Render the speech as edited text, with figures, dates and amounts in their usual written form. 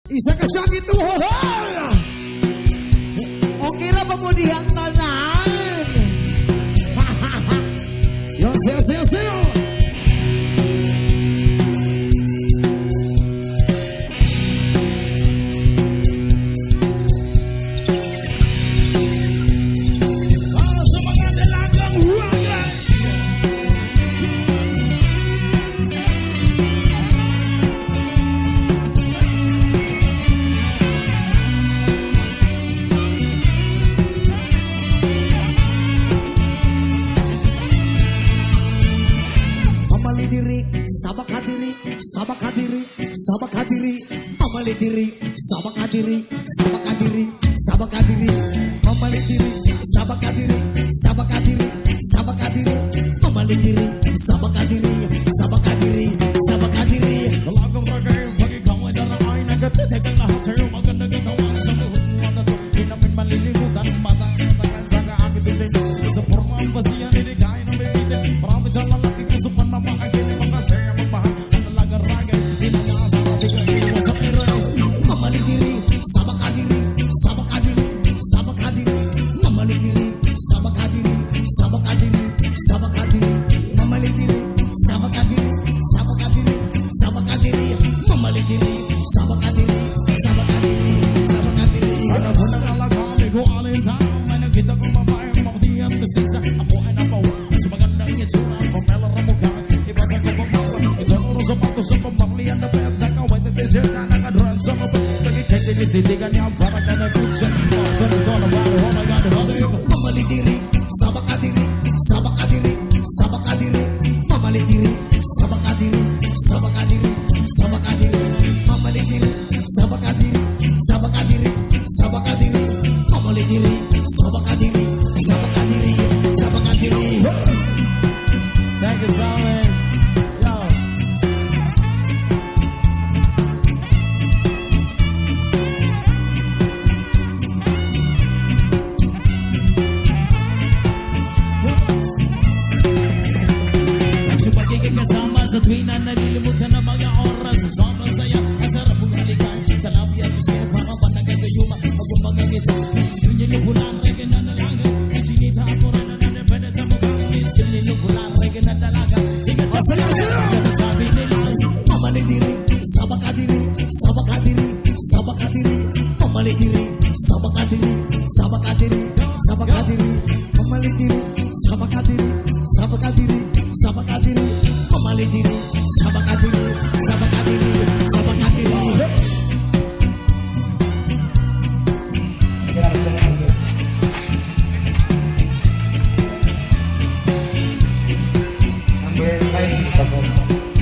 Isa ka siya gitu. Okay ra ba mo dihang tanan? Yo, sayo. Sabak hadiri, mamali diri, sabak hadiri, mamali diri, sabak hadiri, mamali diri, sabak hadiri. Lagang bagay, pagi kaway dalang ay nagatitikang lahat sa'yo magandang gatawan sa muhut mo na to. Di namin malilimutan, matang-tangan sa kaakit din. Sa forma ang basiyan, hindi kaya na may bitin. Marami dyan lalaki gusto pa na maagin. Mga saya magmahal, ang talagang ragay. Hinanasa ka, bigay mo sa tiray. Mamali diri, sabak hadiri, mamali diri, sabak hadiri, mamali diri, sabak hadiri, mamali diri, sabak hadiri. Ano ko nang alagami ko alin tao. May nakita kong babaeng makutiyan mestiza. Ako ay napawa sa magandang itsura. Pamela ramukha, ibasan ko pamawa. Ito nuro sa pato sa pambaklian na pet. Nakaway na desert na nakadran sa mabay. Pagkikititigan niya ang parang na nag-pizza. Sa nito na baro, oh my God, halik. Mamali diri, sabak hadiri, mamali diri, sabak hadiri, mamali diri, sabak hadiri, mamali diri, sabak hadiri. Thank you so much. Yo. Sa pagiging kasama sa tuwing na nalilimutan ng mga oras sa sobrang saya, ang sarap mong halikan sa labi at usiya, mga panagay kayuma pag umagang ito. Screen niyo pulang reggae na nalaga, at sinita ako rin na nanipenda sa mukha. Screen niyo pulang reggae na dalaga, tingnan ka Sayo. sabi nila. Mamali diri, sabak hadiri, mamali diri, sabak hadiri, mamali diri, sabak hadiri, mamali diri, sabak hadiri. Number 5, pasok.